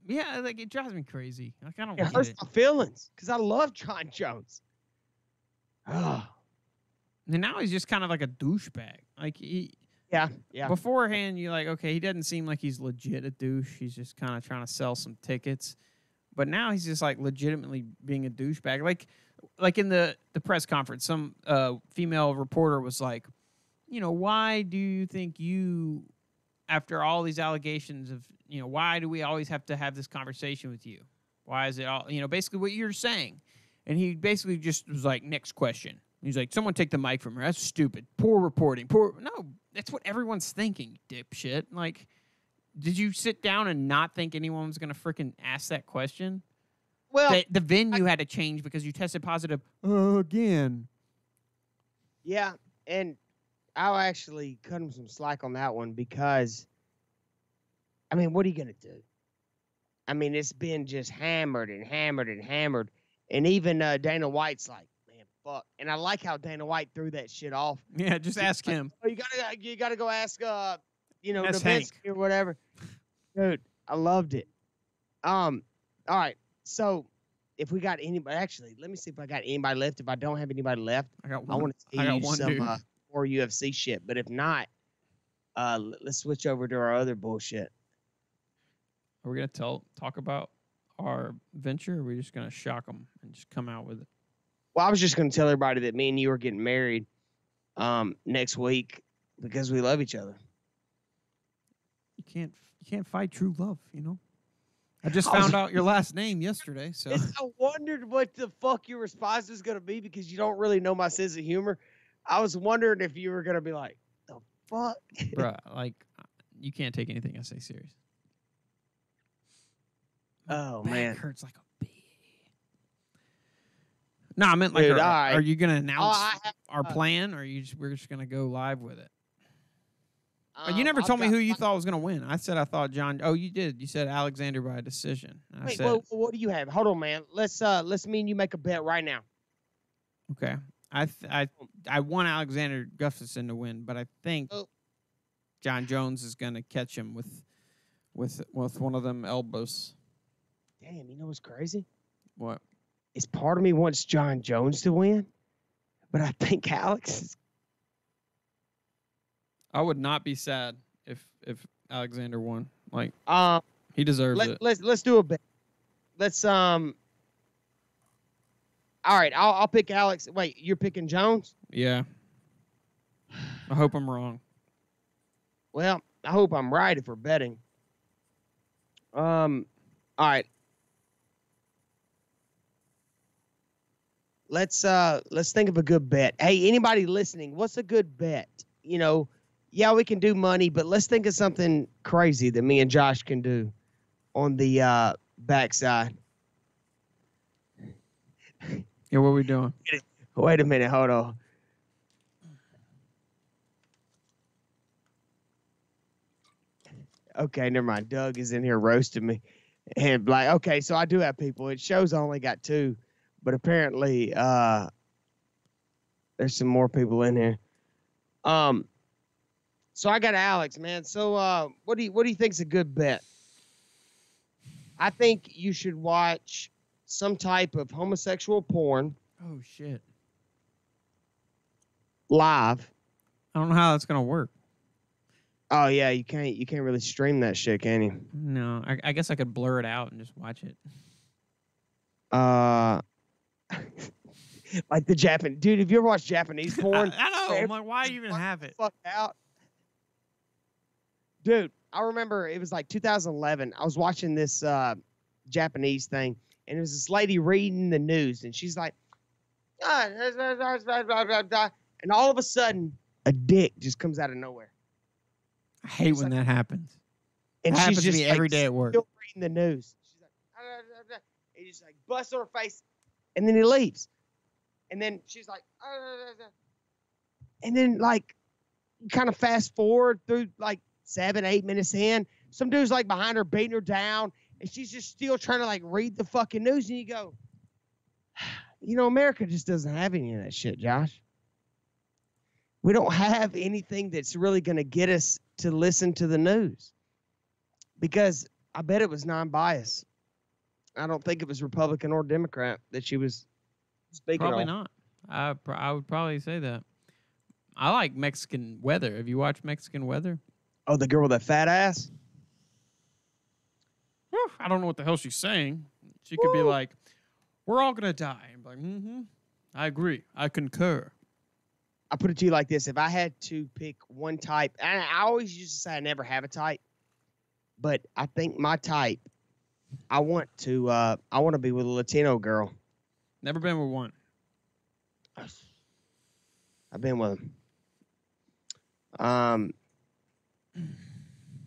Yeah, like it drives me crazy. Like I don't It get hurts it. my feelings because I love John Jones. Oh, And now he's just kind of like a douchebag. Like yeah. beforehand, you're like, okay, he doesn't seem like he's legit a douche. He's just kind of trying to sell some tickets. But now he's just like legitimately being a douchebag. Like in the press conference, some female reporter was like, why do you think after all these allegations of, why do we always have to have this conversation with you? Why is it all, basically what you're saying? And he basically just was like, next question. He's like, someone take the mic from her. That's stupid. Poor reporting. No, that's what everyone's thinking, dipshit. Like, did you sit down and not think anyone was going to freaking ask that question? Well, The venue had to change because you tested positive again. yeah, and I'll actually cut him some slack on that one because, I mean, what are you going to do? I mean, it's been just hammered and hammered and hammered. And even Dana White's like, man, fuck. And I like how Dana White threw that shit off. Yeah, just ask him. Oh, you gotta go ask That's Nowitzki or whatever. Dude, I loved it. All right. So if we got anybody, actually, let me see if I got anybody left. If I don't have anybody left, I got I one. want to I tell got you one some dude. more UFC shit. But if not, let's switch over to our other bullshit. Are we gonna talk about our venture? Or are we just gonna shock them and just come out with it? Well, I was just going to tell everybody that me and you are getting married next week because we love each other. You can't fight true love, I just found out your last name yesterday, so I wondered what the fuck your response was going to be because you don't really know my sense of humor. I was wondering if you were going to be like, the fuck? bruh, like you can't take anything I say serious. Oh, Back man. hurts like a bee. No, I meant like, Dude, are you gonna announce I have, our plan, or we're just gonna go live with it? You um, never I've told me got- who you thought was gonna win. I said I thought John. Oh, you did. You said Alexander by decision. And I Wait, said well, what do you have? Hold on, man. Let's me and you make a bet right now. okay. I want Alexander Gustafsson to win, but I think Oh. John Jones is gonna catch him with one of them elbows. Damn, you know what's crazy? What? It's part of me wants John Jones to win, but I think Alex is. I would not be sad if Alexander won. Like he deserves it. Let's do a bet. Let's All right, I'll pick Alex. Wait, you're picking Jones? Yeah. I hope I'm wrong. Well, I hope I'm right if we're betting. All right. Let's think of a good bet. Hey, anybody listening, what's a good bet? Yeah, we can do money, but let's think of something crazy that me and Josh can do on the backside. Yeah, what are we doing? Wait a minute, hold on. Okay, never mind. Doug is in here roasting me. And like, okay, so I do have people. It shows I only got 2, but apparently there's some more people in here. So I got Alex, man. So what do you think's a good bet? I think you should watch some type of homosexual porn Oh shit. live. I don't know how that's gonna work. Oh yeah, you can't really stream that shit, can you? No, I guess I could blur it out and just watch it. Like the Japanese dude. Have you ever watched Japanese porn? I know. I'm like, why even have it? Fuck out, dude. I remember it was like 2011. I was watching this Japanese thing, and it was this lady reading the news, and she's like, And all of a sudden, a dick just comes out of nowhere. I hate She's when like- that happens. And That she's happens to just me every day at work. still reading the news. She's like, he just like busts on her face, and then he leaves. And then she's like, and then like, kind of fast forward through like 7-8 minutes in, some dude's like behind her beating her down, and she's just still trying to like read the fucking news. And you go, you know, America just doesn't have any of that shit, Josh. We don't have anything that's really going to get us to listen to the news, because I bet it was non-biased. I don't think it was Republican or Democrat that she was speaking Probably on. not. I would probably say that. I like Mexican weather. Have you watched Mexican weather? Oh, the girl with that fat ass? Whew, I don't know what the hell she's saying. She could be like, "We're all gonna die." I'm like, I agree. I concur. I put it to you like this. If I had to pick one type, and I always used to say I never have a type, but I think my type, I want to be with a Latino girl. Never been with one. I've been with them.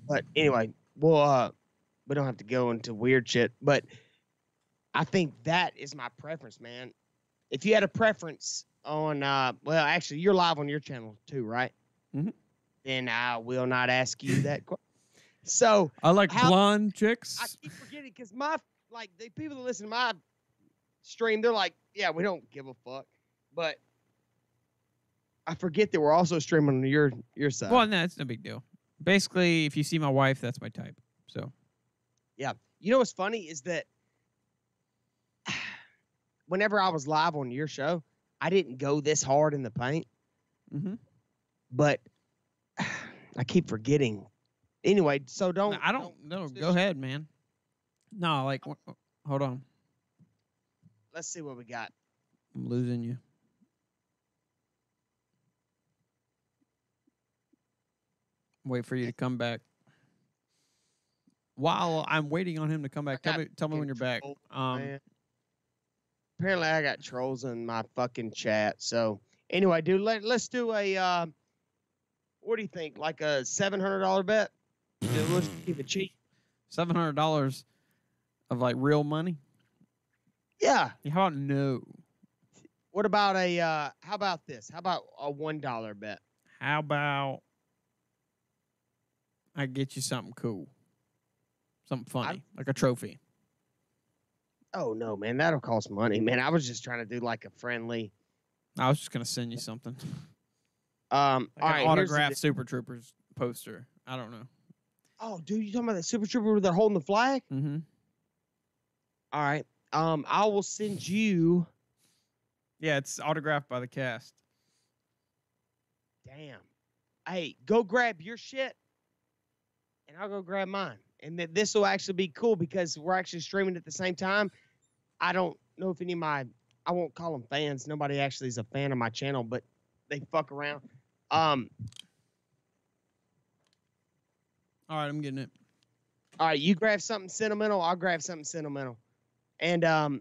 But anyway, well, we don't have to go into weird shit, but I think that is my preference, man. If you had a preference on, well, actually, you're live on your channel too, right? Mhm. Then I will not ask you that question. So I like blonde I chicks. keep forgetting, because the people that listen to my stream, they're like, yeah, we don't give a fuck, but I forget that we're also streaming on your side. Well, no, it's no big deal. Basically, if you see my wife, that's my type. So Yeah. You know what's funny is that whenever I was live on your show, I didn't go this hard in the paint, but I keep forgetting. Anyway, so No, I don't. No, go ahead, man. No, like, hold on. Let's see what we got. I'm losing you. Wait for you to come back. While I'm waiting on him to come back, tell me when you're back. Man. Apparently, I got trolls in my fucking chat. So anyway, dude, let's do a. What do you think? Like a $700 bet? Dude, let's keep it cheap. $700 of like real money. Yeah. How about no? What about a? How about this? How about a $1 bet? How about I get you something cool, something funny, like a trophy. Oh no, man, that'll cost money, man. I was just trying to do like a friendly. I was just gonna send you something, Like like all right, an autographed Super Troopers poster. I don't know. Oh, dude, you talking about that Super Trooper where they're holding the flag? Mm-hmm. All right. I will send you. Yeah, it's autographed by the cast. Damn. Hey, go grab your shit, and I'll go grab mine. And this will actually be cool because we're actually streaming at the same time. I don't know if any of I won't call them fans. Nobody actually is a fan of my channel, but they fuck around. All right, I'm getting it. All right, you grab something sentimental. I'll grab something sentimental. And god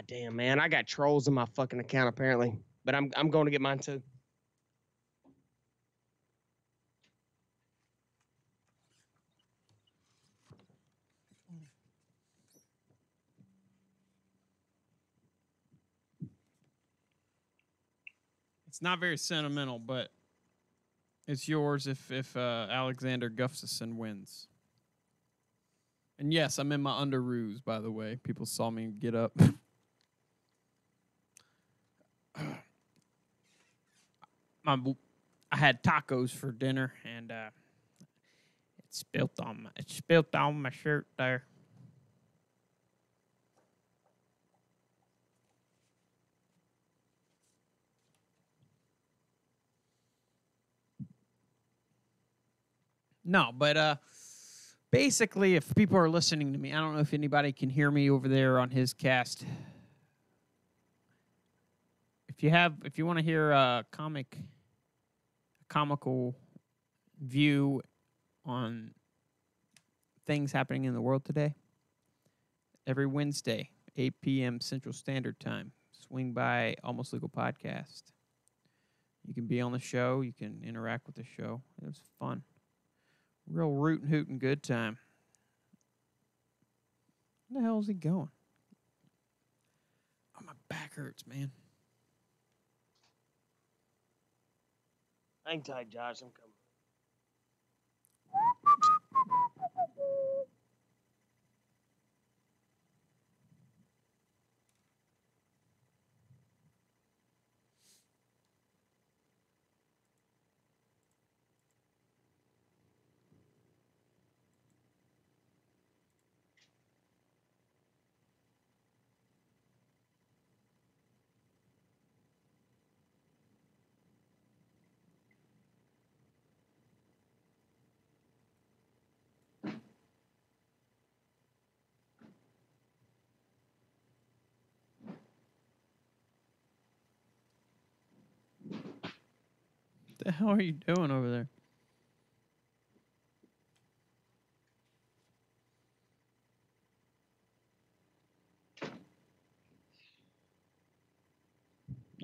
damn, man, I got trolls in my fucking account apparently, but I'm going to get mine too. It's not very sentimental, but it's yours if Alexander Gustafsson wins. And yes, I'm in my underoos, by the way. People saw me get up. I had tacos for dinner, and it spilt on my shirt there. No, but basically, if people are listening to me, I don't know if anybody can hear me over there on his cast. If you want to hear a comical view on things happening in the world today, every Wednesday, 8 p.m. Central Standard Time, swing by Almost Legal Podcast. You can be on the show. You can interact with the show. It was fun. Real rootin' hootin' good time. Where the hell is he going? Oh, my back hurts, man. Hang tight, Josh. I'm coming. What the hell are you doing over there?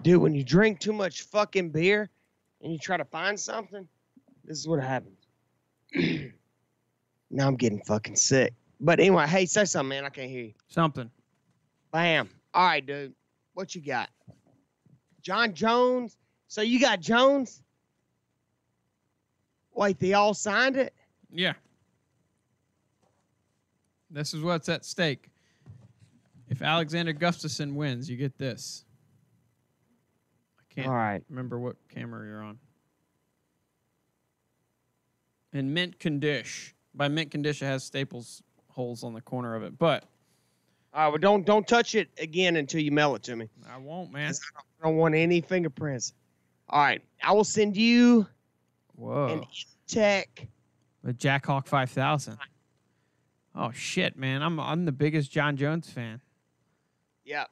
Dude, when you drink too much fucking beer and you try to find something, this is what happens. Now I'm getting fucking sick. But anyway, hey, say something, man. I can't hear you. Something. Bam. All right, dude. What you got? John Jones. So you got Jones? Wait, they all signed it? Yeah. This is what's at stake. If Alexander Gustafsson wins, you get this. I can't All right. remember what camera you're on. In mint condition. By mint condition, it has staples holes on the corner of it. But All right, well, don't touch it again until you mail it to me. I won't, man. I don't want any fingerprints. All right, I will send you Whoa. an Tech. The Jackhawk 5000. Oh shit, man! I'm the biggest John Jones fan. Yeah.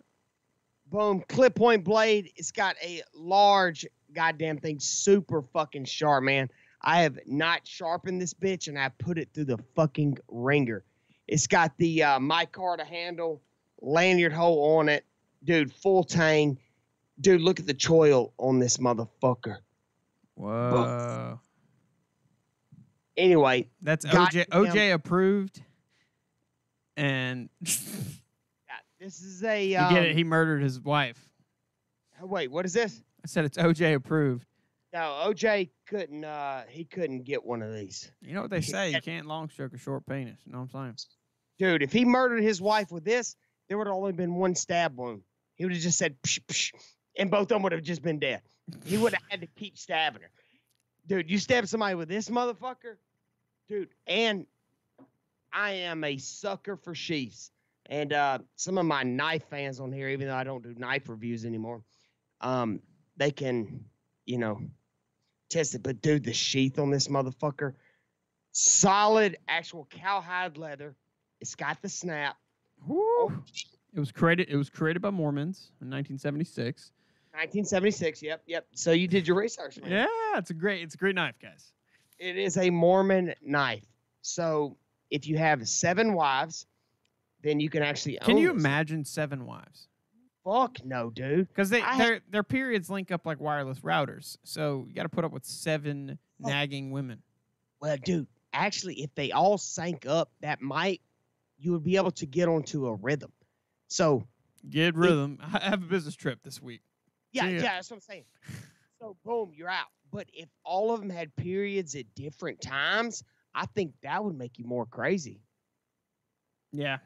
Boom. Clip point blade. It's got a large goddamn thing. Super fucking sharp, man. I have not sharpened this bitch, and I put it through the fucking ringer. It's got the micarta handle, lanyard hole on it. Dude, full tang. Dude, look at the choil on this motherfucker. Whoa. Anyway. That's goddamn- OJ approved. And Yeah, this is a... you get it, he murdered his wife. Wait, what is this? I said it's OJ approved. No, OJ couldn't. He couldn't get one of these, You know what they say? You can't long stroke a short penis. You know what I'm saying? dude. If he murdered his wife with this, there would have only been one stab wound. He would have just said, psh, psh, and both of them would have just been dead. He would have had to keep stabbing her, dude. You stab somebody with this motherfucker, dude. And I am a sucker for sheaths, and some of my knife fans on here, even though I don't do knife reviews anymore, they can, test it. But dude, the sheath on this motherfucker, solid actual cowhide leather. It's got the snap. Woo. It was created by Mormons in 1976. 1976. Yep. So you did your research, man. Yeah, it's a great knife, guys. It is a Mormon knife. So if you have 7 wives, then you can actually Can own you this. imagine 7 wives? Fuck no, dude. Because I their periods link up like wireless routers, so you got to put up with 7 Oh. nagging women. Well, dude, actually, if they all sync up, you would be able to get onto a rhythm. So Get rhythm. I have a business trip this week. yeah, See ya. that's what I'm saying. So boom, you're out. But if all of them had periods at different times, I think that would make you more crazy. Yeah,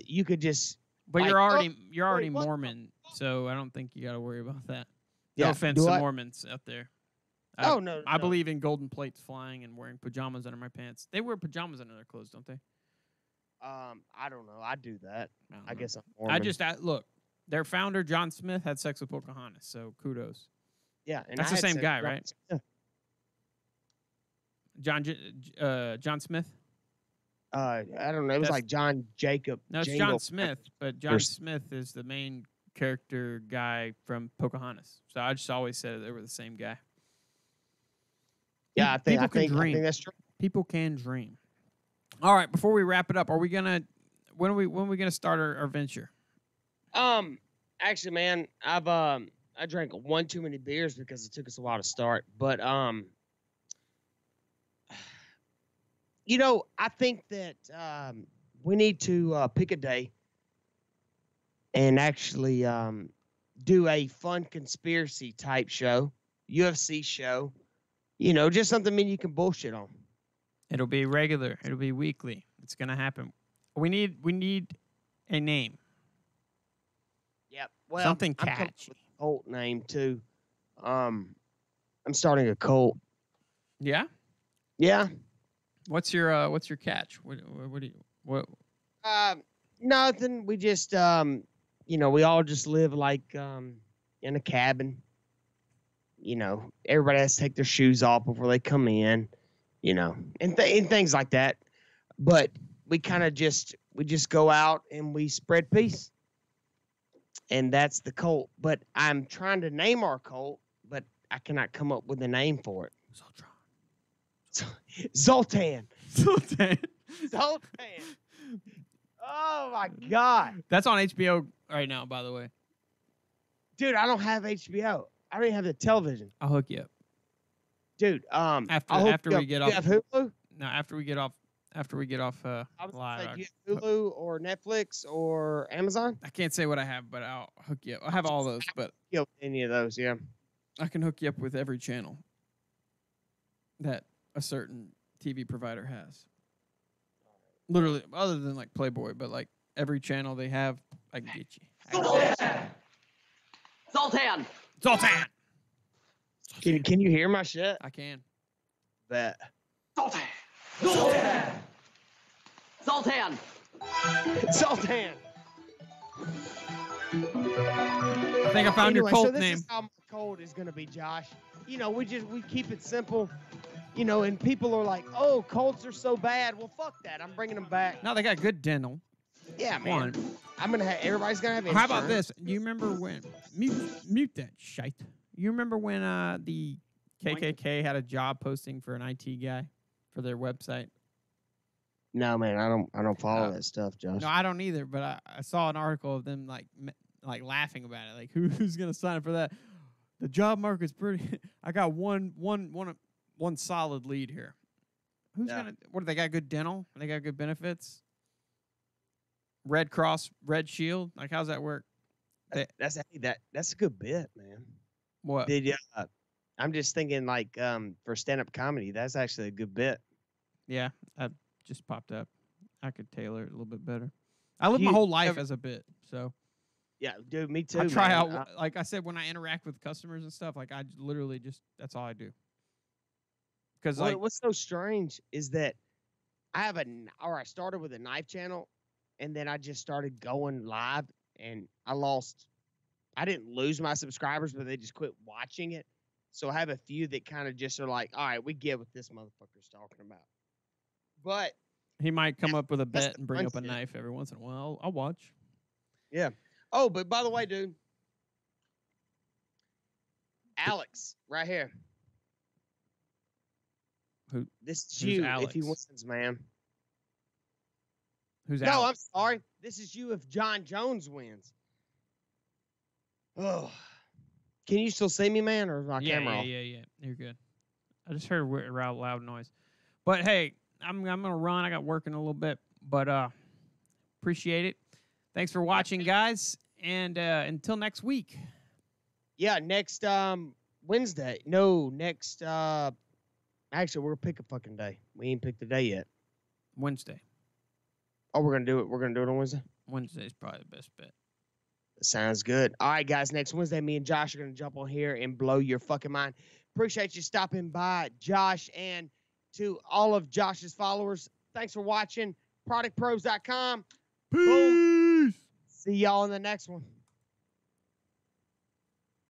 You could just but like, you're oh, already what the Mormon, so I don't think you got to worry about that. No Yeah, offense do to I- Mormons out there. Oh, no, I no. believe in golden plates flying and wearing pajamas under my pants. They wear pajamas under their clothes, don't they? I don't know. I do that. don't I know. guess I'm Mormon. Look. Their founder John Smith had sex with Pocahontas, so kudos. yeah, and That's I the had same sex guy, with- right? Yeah. John Smith. I don't know. It was That's- like John Jacob. No, it's Jingle. John Smith, but John Smith is the main character guy from Pocahontas. So I just always said they were the same guy. Yeah, I People can think dream. that's true. People can dream. All right, before we wrap it up, when are we gonna start our venture? Actually, man, I drank one too many beers because it took us a while to start. But I think that we need to pick a day and actually do a fun conspiracy type show, UFC show. Just something you can bullshit on. It'll be regular. It'll be weekly. It's gonna happen. We need a name. Yep. Well, Something I'm coming up catchy. with a cult name too. I'm starting a cult. Yeah. Yeah. What's your catch? What do you what? Nothing. We just we all just live like in a cabin. Everybody has to take their shoes off before they come in. And things like that. But we kind of we just go out and we spread peace, and that's the cult. But I'm trying to name our cult, but I cannot come up with a name for it. Zoltan. Zoltan. Zoltan. Oh my God, That's on HBO right now, by the way. dude! I don't have HBO. I don't even have the television, I'll hook you up. dude. After we get off. You have Hulu? No, after we get off I was live. gonna say, do you have Hulu or Netflix or Amazon? I can't say what I have, but I'll hook you up. I have all those, but Any of those? Yeah. I can hook you up with every channel that a certain TV provider has. Literally, other than like Playboy, but like every channel they have, I can get you. Zoltan! Zoltan! Can you hear my shit? I can. Bet. Zoltan! Zoltan! Zoltan! Zoltan. I think I found your cult so this name. is how my cult is gonna be, Josh. We keep it simple. And people are like, "Oh, cults are so bad." Well, fuck that. I'm bringing them back. No, they got good dental. Yeah, man. I'm gonna have everybody's gonna have How insurance. about this? You remember when mute that shite? You remember when the KKK had a job posting for an IT guy for their website? No, man. I don't follow that stuff, Josh. No, I don't either. But I saw an article of them like laughing about it. Like who's gonna sign up for that? The job market's pretty. I got one solid lead here. Who's gonna? What do they got? Good dental? They got good benefits. Red Cross, Red Shield. Like how's that work? That's a good bit, man. What? Did you? I'm just thinking like for stand-up comedy, that's actually a good bit. Yeah, I just popped up. I could tailor it a little bit better. I live my whole life as a bit, so yeah, dude, me too. I try man. out. Like I said, when I interact with customers and stuff, like I literally just that's all I do. Because what's so strange is that I started with a knife channel, and then I just started going live, and I didn't lose my subscribers, but they just quit watching it. So I have a few that kind of just are like, all right, we get what this motherfucker's talking about. But he might come up with a that's bet the and bring up a fun shit. knife every once in a while. I'll watch. Yeah. Oh, but by the way, dude, Alex, right here. Who? This is Who's you Alex? if he wins, man. Who's No, out? I'm sorry. This is you if John Jones wins. Oh. Can you still see me, man, or is my camera off? Yeah. You're good. I just heard a loud noise. But hey, I'm gonna run. I got work in a little bit, but appreciate it. Thanks for watching, guys, and until next week. Yeah, next Wednesday. No, next actually we're gonna pick a fucking day. We ain't picked the day yet. Wednesday. Oh, we're gonna do it. We're gonna do it on Wednesday. Wednesday's probably the best bet. Sounds good. All right, guys. Next Wednesday, me and Josh are going to jump on here and blow your fucking mind. Appreciate you stopping by, Josh, and to all of Josh's followers. Thanks for watching. Productprobs.com. Peace. Boom. See y'all in the next one.